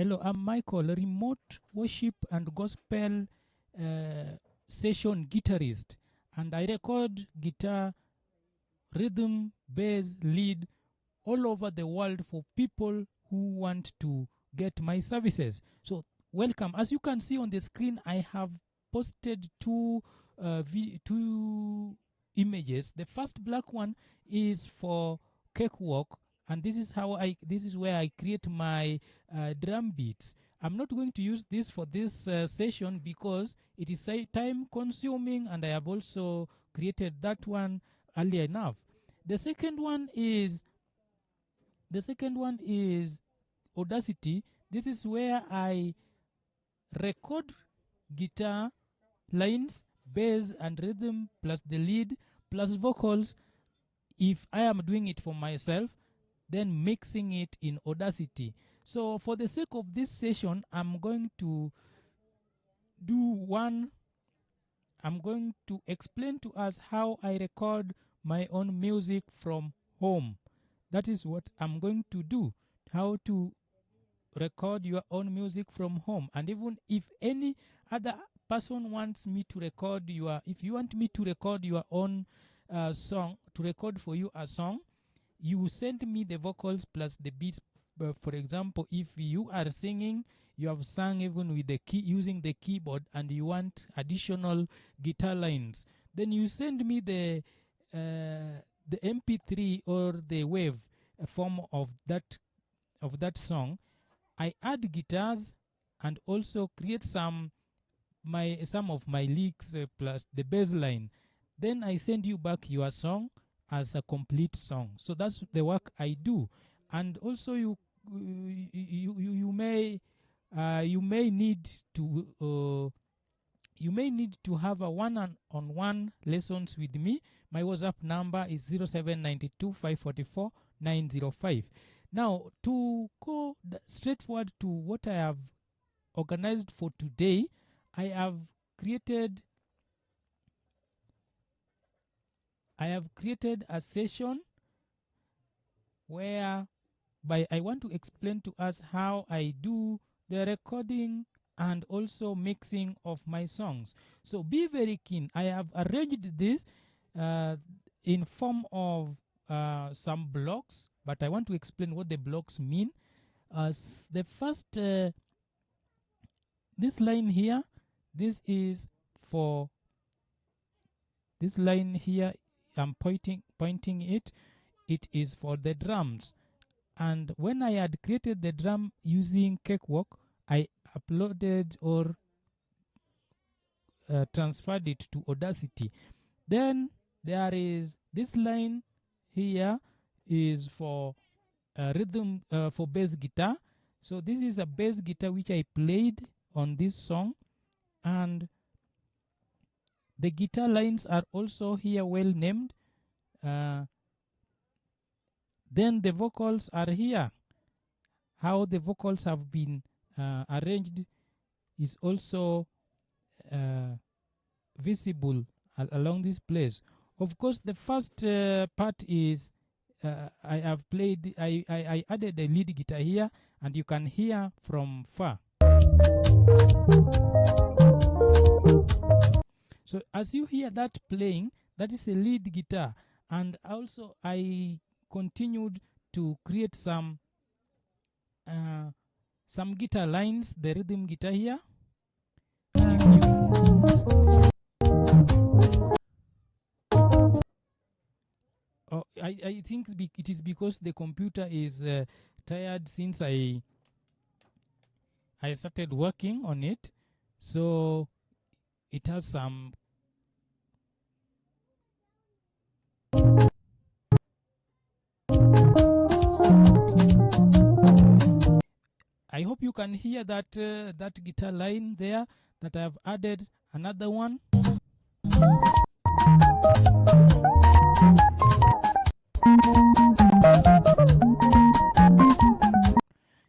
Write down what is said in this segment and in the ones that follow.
Hello, I'm Michael, a remote worship and gospel session guitarist, and I record guitar, rhythm, bass, lead all over the world for people who want to get my services. So, welcome. As you can see on the screen, I have posted two images. The first black one is for cakewalk, and this is where I create my drum beats. I'm not going to use this for this session because it is time consuming, and I have also created that one earlier enough. The second one is Audacity. This is where I record guitar lines, bass and rhythm, plus the lead, plus vocals. If I am doing it for myself, then mixing it in Audacity. So for the sake of this session, I'm going to explain to us how I record my own music from home. That is what I'm going to do. How to record your own music from home. And even if any other person wants me to record if you want me to record your own song, to record for you a song, you send me the vocals plus the beats. For example, if you are singing, you have sung even with the key using the keyboard, and you want additional guitar lines, then you send me the MP3 or the wave form of that song. I add guitars and also create some of my licks plus the bass line. Then I send you back your song as a complete song. So that's the work I do. And also you may need to have a one-on-one lessons with me. My WhatsApp number is 0792 544 905. Now, to go straightforward to what I have organized for today, I have created a session where I want to explain to us how I do the recording and also mixing of my songs. So be very keen. I have arranged this in form of some blocks, but I want to explain what the blocks mean. The first, this line here, this is for this line here. I'm pointing it. It is for the drums. And when I had created the drum using Cakewalk, I uploaded or transferred it to Audacity. Then there is this line here is for rhythm for bass guitar. So this is a bass guitar which I played on this song, and the guitar lines are also here well named. Then the vocals are here. How the vocals have been arranged is also visible along this place. Of course, the first part is I added a lead guitar here, and you can hear from far. So as you hear that playing, that is a lead guitar. And also I continued to create some guitar lines, the rhythm guitar here. I think it is because the computer is tired since I started working on it, so it has some I hope you can hear that guitar line there that I have added another one.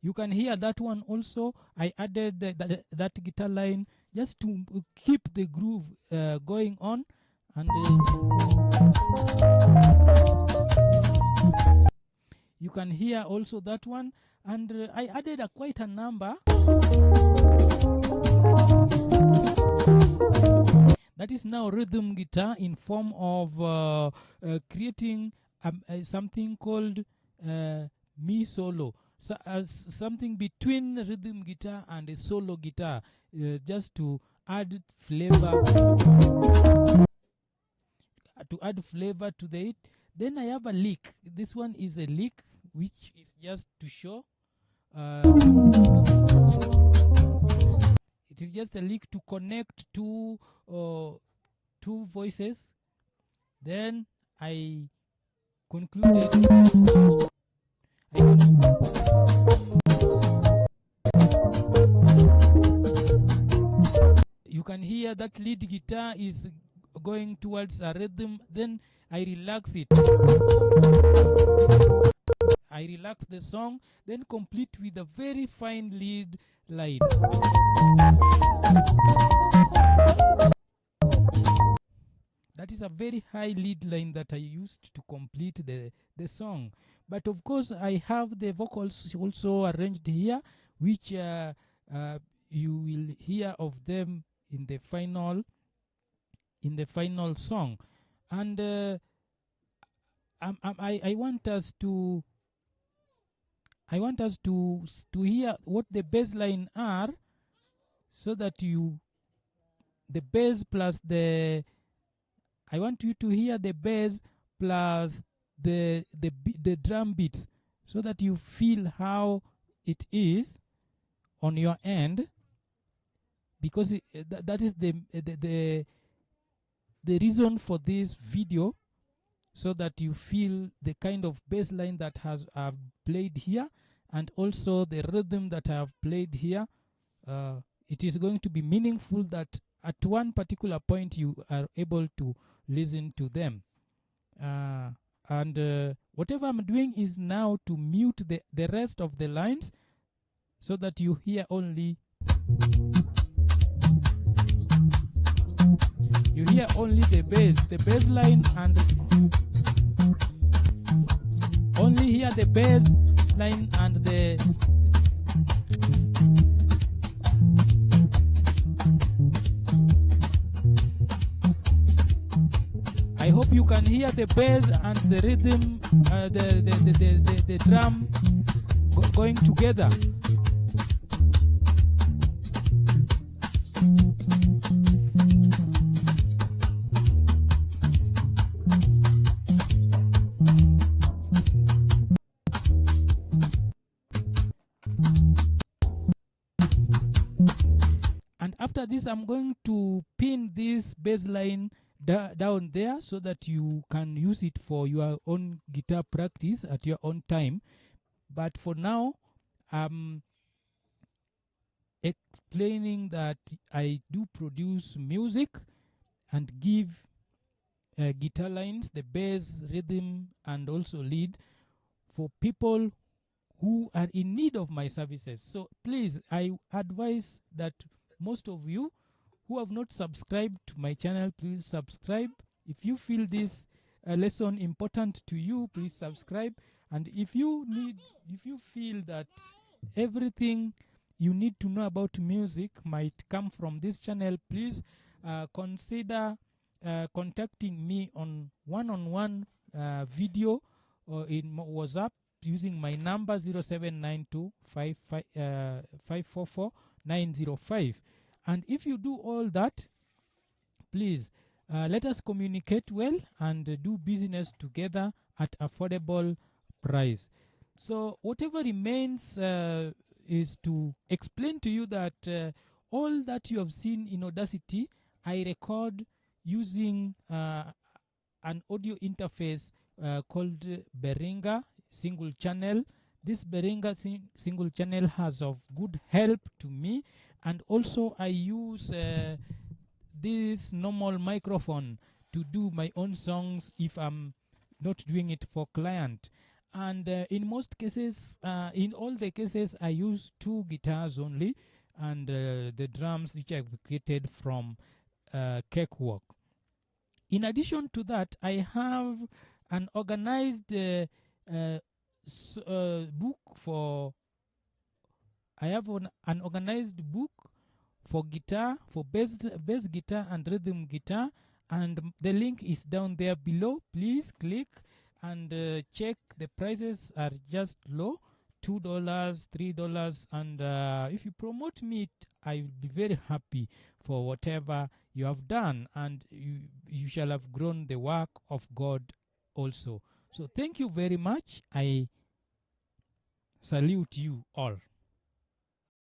You can hear that one also. I added that guitar line just to keep the groove going on. And you can hear also that one. And I added quite a number. That is now rhythm guitar in form of creating something called mi solo. So, something between rhythm guitar and a solo guitar, just to add flavor, to the it. Then I have a lick. This one is a lick, which is just to show. It is just a lick to connect two voices. Then I concluded. You can hear that lead guitar is going towards a rhythm. Then I relax it. I relax the song, then complete with a very fine lead line. That is a very high lead line that I used to complete the song. But of course, I have the vocals also arranged here, which you will hear of them in the final song. And I want us to hear what the bass line are, so that the bass plus the I want you to hear the bass plus the drum beats, so that you feel how it is on your end, because that is the reason for this video, so that you feel the kind of bass line that I've played here, and also the rhythm that I have played here. It is going to be meaningful that at one particular point you are able to listen to them. And whatever I'm doing is now to mute the rest of the lines, so that you hear only the bass line, and only hear the bass line and the I hope you can hear the bass and the rhythm, the drum going together. And after this, I'm going to pin this bass line down there, so that you can use it for your own guitar practice at your own time. But for now, I'm explaining that I do produce music and give guitar lines, the bass, rhythm, and also lead for people who are in need of my services. So please, I advise that most of you who have not subscribed to my channel, please subscribe. If you feel this lesson important to you, please subscribe. And if you feel that everything you need to know about music might come from this channel, please consider contacting me on one-on-one video or in WhatsApp using my number 0792 544 905. And if you do all that, please let us communicate well and do business together at affordable price. So whatever remains is to explain to you that all that you have seen in Audacity, I record using an audio interface called Behringer single channel. This Behringer single channel has of good help to me, and also I use this normal microphone to do my own songs if I'm not doing it for client. And in most cases, in all the cases, I use 2 guitars only, and the drums which I've created from Cakewalk. In addition to that, I have an organized book for I have an organized book for guitar, for bass guitar and rhythm guitar, and the link is down there below. Please click and check. The prices are just low, $2, $3, and if you promote me, I will be very happy for whatever you have done, and you shall have grown the work of God also. So thank you very much. I salute you all.